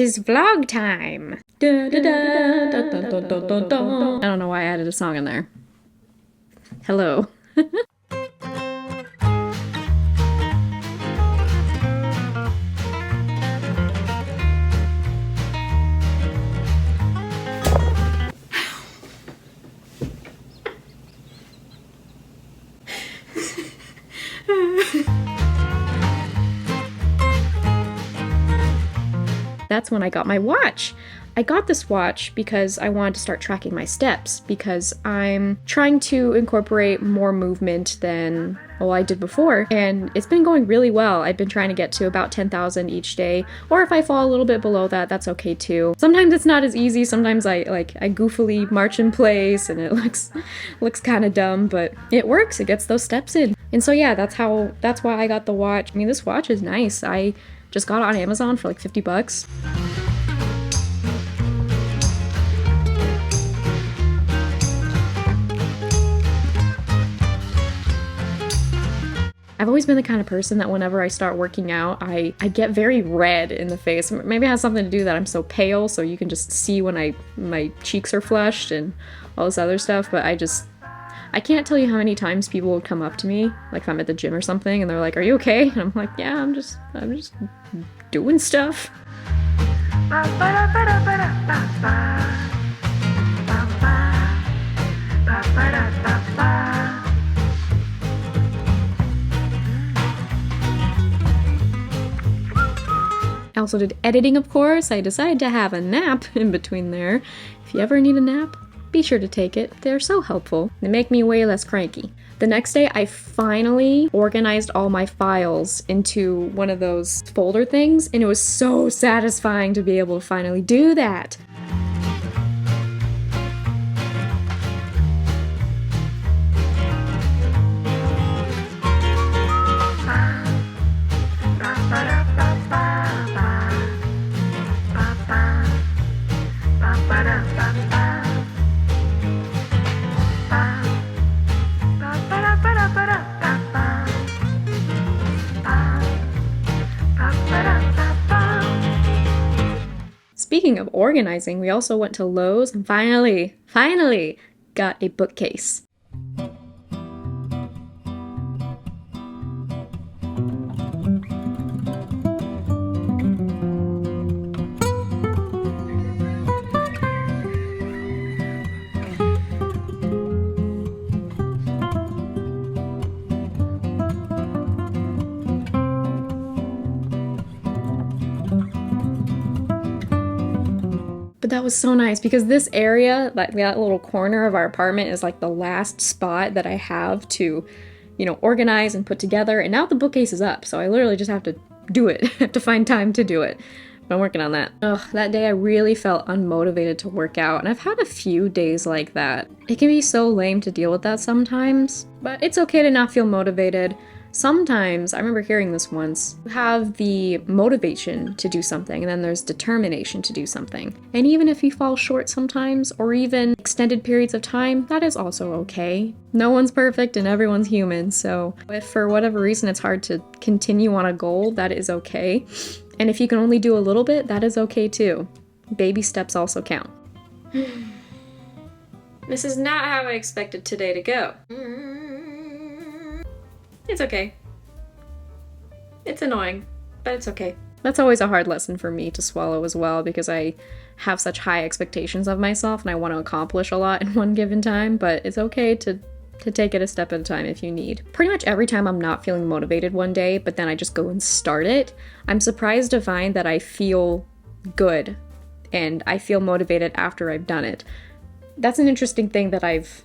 'Tis vlog time. Da, da, da, da, da, da, da, da, da. I don't know why I added a song in there. Hello. That's when I got my watch. I got this watch because I wanted to start tracking my steps, because I'm trying to incorporate more movement than I did before, and it's been going really well. I've been trying to get to about 10,000 each day, or if I fall a little bit below that, that's okay too. Sometimes it's not as easy. Sometimes I goofily march in place and it looks kind of dumb, but it works. It gets those steps in. And so yeah, that's why I got the watch. I mean, this watch is nice. I just got it on Amazon for like 50 bucks. I've always been the kind of person that whenever I start working out, I get very red in the face. Maybe it has something to do that I'm so pale, so you can just see when my cheeks are flushed and all this other stuff, but I can't tell you how many times people would come up to me, like if I'm at the gym or something, and they're like, "Are you okay?" And I'm like, "Yeah, I'm just doing stuff." I also did editing, of course. I decided to have a nap in between there. If you ever need a nap, be sure to take it. They're so helpful. They make me way less cranky. The next day, I finally organized all my files into one of those folder things, and it was so satisfying to be able to finally do that. Speaking of organizing, we also went to Lowe's and finally got a bookcase. That was so nice because this area, like that little corner of our apartment, is like the last spot that I have to, organize and put together. And now the bookcase is up, so I literally just have to do it. I have to find time to do it. But I'm working on that. Ugh, that day I really felt unmotivated to work out, and I've had a few days like that. It can be so lame to deal with that sometimes, but it's okay to not feel motivated. Sometimes, I remember hearing this once, you have the motivation to do something, and then there's determination to do something. And even if you fall short sometimes, or even extended periods of time, that is also okay. No one's perfect and everyone's human, so if for whatever reason it's hard to continue on a goal, that is okay. And if you can only do a little bit, that is okay too. Baby steps also count. This is not how I expected today to go. It's okay. It's annoying, but it's okay. That's always a hard lesson for me to swallow as well, because I have such high expectations of myself and I want to accomplish a lot in one given time, but it's okay to take it a step at a time if you need. Pretty much every time I'm not feeling motivated one day, but then I just go and start it, I'm surprised to find that I feel good and I feel motivated after I've done it. That's an interesting thing that I've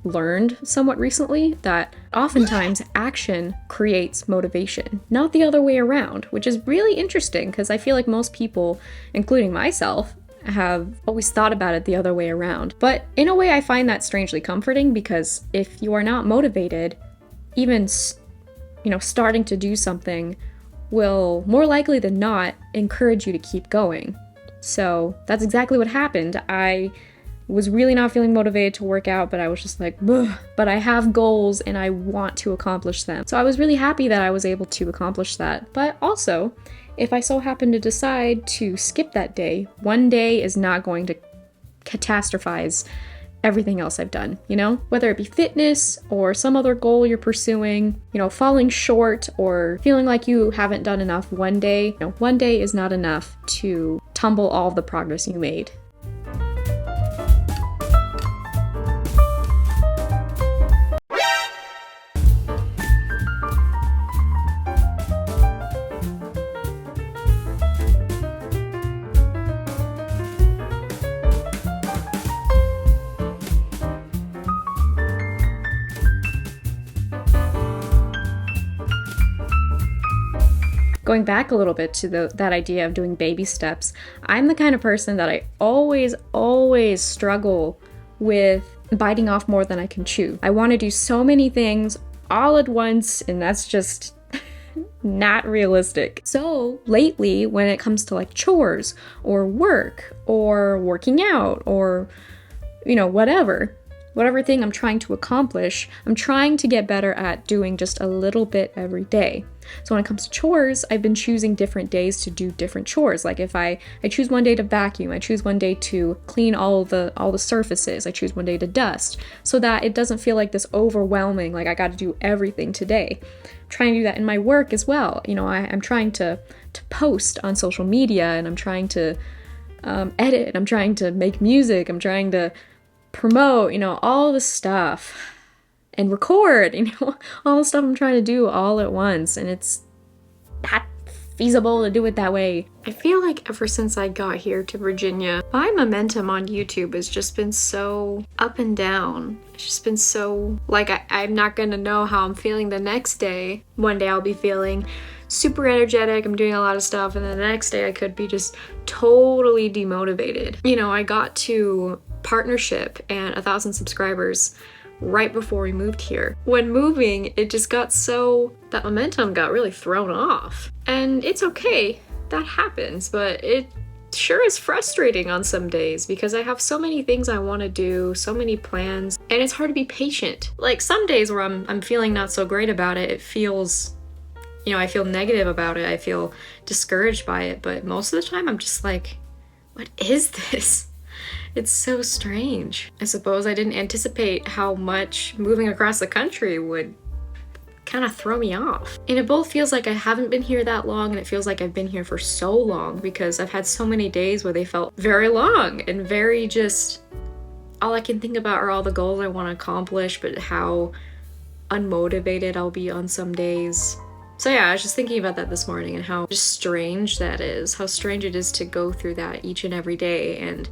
learned somewhat recently, that oftentimes action creates motivation, not the other way around, which is really interesting because I feel like most people, including myself, have always thought about it the other way around. But in a way, I find that strangely comforting, because if you are not motivated, even starting to do something will more likely than not encourage you to keep going. So that's exactly what happened. I was really not feeling motivated to work out, but I was just like, ugh. But I have goals and I want to accomplish them. So I was really happy that I was able to accomplish that. But also, if I so happen to decide to skip that day, one day is not going to catastrophize everything else I've done, you know? Whether it be fitness or some other goal you're pursuing, you know, falling short or feeling like you haven't done enough one day, you know, one day is not enough to tumble all of the progress you made. Going back a little bit to that idea of doing baby steps, I'm the kind of person that I always struggle with biting off more than I can chew. I want to do so many things all at once, and that's just not realistic. So lately, when it comes to like chores or work or working out or, you know, whatever thing I'm trying to accomplish, I'm trying to get better at doing just a little bit every day. So when it comes to chores, I've been choosing different days to do different chores. Like if I choose one day to vacuum, I choose one day to clean all the surfaces, I choose one day to dust, so that it doesn't feel like this overwhelming, like I got to do everything today. I'm trying to do that in my work as well. You know, I'm trying to post on social media, and I'm trying to edit, I'm trying to make music, I'm trying to promote, you know, all the stuff. And record, you know, all the stuff I'm trying to do all at once, and it's not feasible to do it that way. I feel like ever since I got here to Virginia, my momentum on YouTube has just been so up and down. It's just been so, like, I'm not gonna know how I'm feeling the next day. One day I'll be feeling super energetic, I'm doing a lot of stuff, and then the next day I could be just totally demotivated. You know, I got to partnership and 1,000 subscribers right before we moved here. When moving, it just got so, that momentum got really thrown off. And it's okay, that happens, but it sure is frustrating on some days because I have so many things I want to do, so many plans, and it's hard to be patient. Like some days where I'm feeling not so great about it, it feels, you know, I feel negative about it, I feel discouraged by it, but most of the time I'm just like, what is this? It's so strange. I suppose I didn't anticipate how much moving across the country would kind of throw me off. And it both feels like I haven't been here that long, and it feels like I've been here for so long because I've had so many days where they felt very long and very just, all I can think about are all the goals I want to accomplish, but how unmotivated I'll be on some days. So yeah, I was just thinking about that this morning and how just strange that is, how strange it is to go through that each and every day and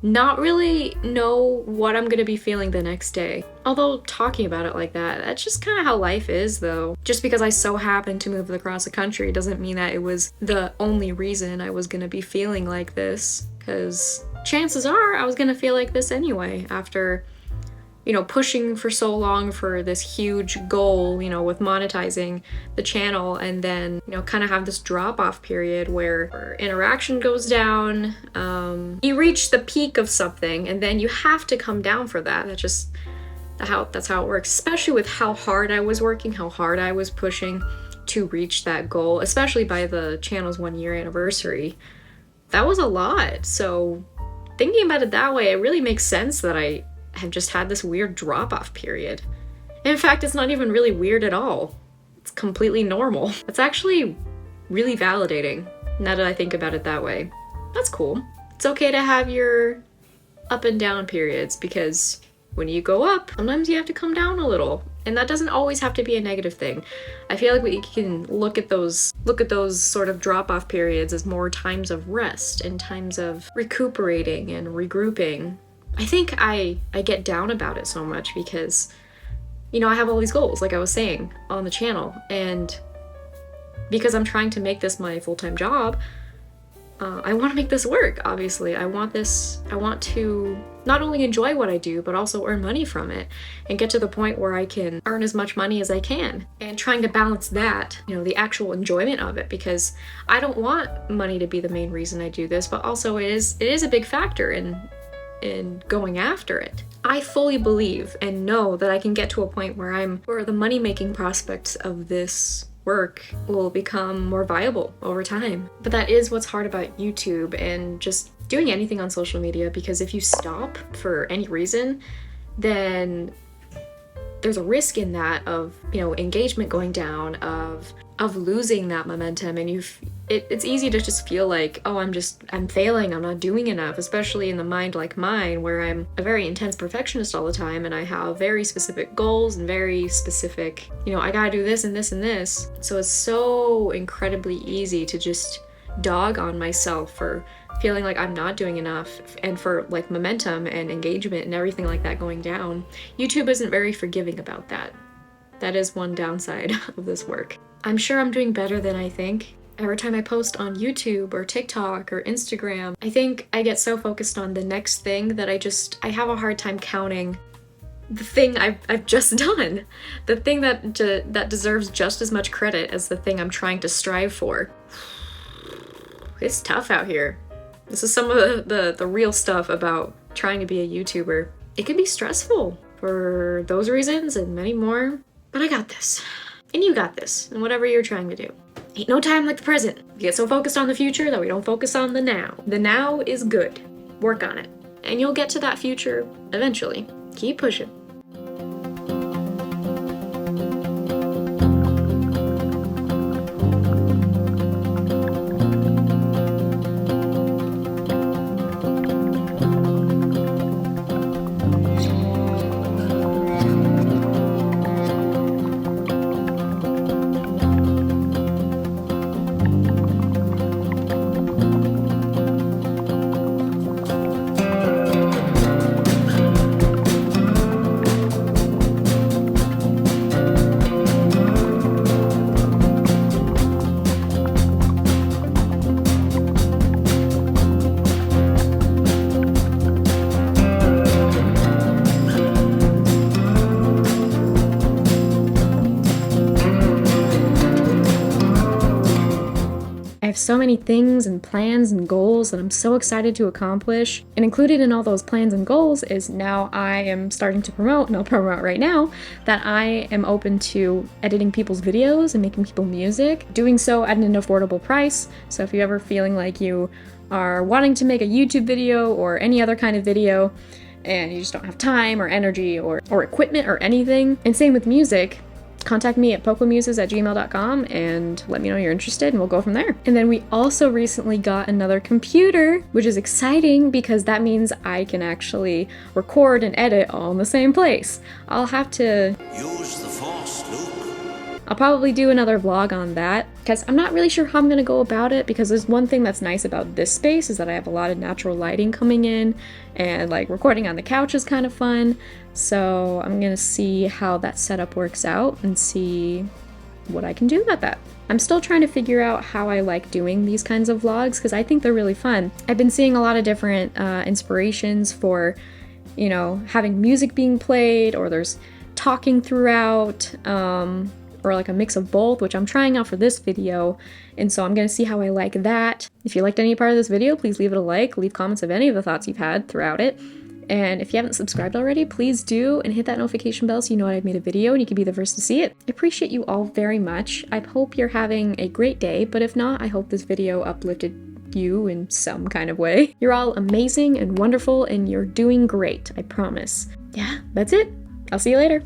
not really know what I'm gonna be feeling the next day. Although talking about it like that, that's just kind of how life is though. Just because I so happened to move across the country doesn't mean that it was the only reason I was gonna be feeling like this, because chances are I was gonna feel like this anyway after, you know, pushing for so long for this huge goal, you know, with monetizing the channel, and then, you know, kind of have this drop-off period where interaction goes down, you reach the peak of something, and then you have to come down for that. That's how it works, especially with how hard I was working, how hard I was pushing to reach that goal, especially by the channel's 1-year anniversary. That was a lot. So thinking about it that way, it really makes sense that I have just had this weird drop-off period. In fact, it's not even really weird at all. It's completely normal. It's actually really validating now that I think about it that way. That's cool. It's okay to have your up and down periods, because when you go up, sometimes you have to come down a little. And that doesn't always have to be a negative thing. I feel like we can look at those sort of drop-off periods as more times of rest and times of recuperating and regrouping. I think I get down about it so much because, you know, I have all these goals, like I was saying, on the channel, and because I'm trying to make this my full-time job, I want to make this work, obviously. I want to not only enjoy what I do, but also earn money from it and get to the point where I can earn as much money as I can. And trying to balance that, you know, the actual enjoyment of it, because I don't want money to be the main reason I do this, but also it is a big factor in and going after it. I fully believe and know that I can get to a point where the money-making prospects of this work will become more viable over time. But that is what's hard about YouTube and just doing anything on social media, because if you stop for any reason, then there's a risk in that of, you know, engagement going down, of losing that momentum, and it's easy to just feel like, oh, I'm failing, I'm not doing enough, especially in the mind like mine, where I'm a very intense perfectionist all the time, and I have very specific goals and very specific, you know, I gotta do this and this and this. So it's so incredibly easy to just dog on myself for feeling like I'm not doing enough, and for like momentum and engagement and everything like that going down. YouTube isn't very forgiving about that. That is one downside of this work. I'm sure I'm doing better than I think. Every time I post on YouTube or TikTok or Instagram, I think I get so focused on the next thing that I have a hard time counting the thing I've just done. The thing that deserves just as much credit as the thing I'm trying to strive for. It's tough out here. This is some of the real stuff about trying to be a YouTuber. It can be stressful for those reasons and many more, but I got this. And you got this, and whatever you're trying to do. Ain't no time like the present. We get so focused on the future that we don't focus on the now. The now is good. Work on it. And you'll get to that future eventually. Keep pushing. I have so many things and plans and goals that I'm so excited to accomplish, and included in all those plans and goals is now I am starting to promote, and I'll promote right now, that I am open to editing people's videos and making people music, doing so at an affordable price. So if you're ever feeling like you are wanting to make a YouTube video or any other kind of video and you just don't have time or energy or equipment or anything, and same with music, contact me at PocoMuses@gmail.com and let me know you're interested, and we'll go from there. And then we also recently got another computer, which is exciting because that means I can actually record and edit all in the same place. I'll have to use the Force, Luke. I'll probably do another vlog on that, because I'm not really sure how I'm gonna go about it, because there's one thing that's nice about this space is that I have a lot of natural lighting coming in, and like recording on the couch is kind of fun. So I'm gonna see how that setup works out and see what I can do about that. I'm still trying to figure out how I like doing these kinds of vlogs, because I think they're really fun. I've been seeing a lot of different inspirations for, you know, having music being played, or there's talking throughout, or like a mix of both, which I'm trying out for this video, and so I'm gonna see how I like that. If you liked any part of this video, please leave it a like, leave comments of any of the thoughts you've had throughout it, and if you haven't subscribed already, please do, and hit that notification bell so you know when I've made a video and you can be the first to see it. I appreciate you all very much. I hope you're having a great day, but if not, I hope this video uplifted you in some kind of way. You're all amazing and wonderful, and you're doing great, I promise. Yeah, that's it. I'll see you later.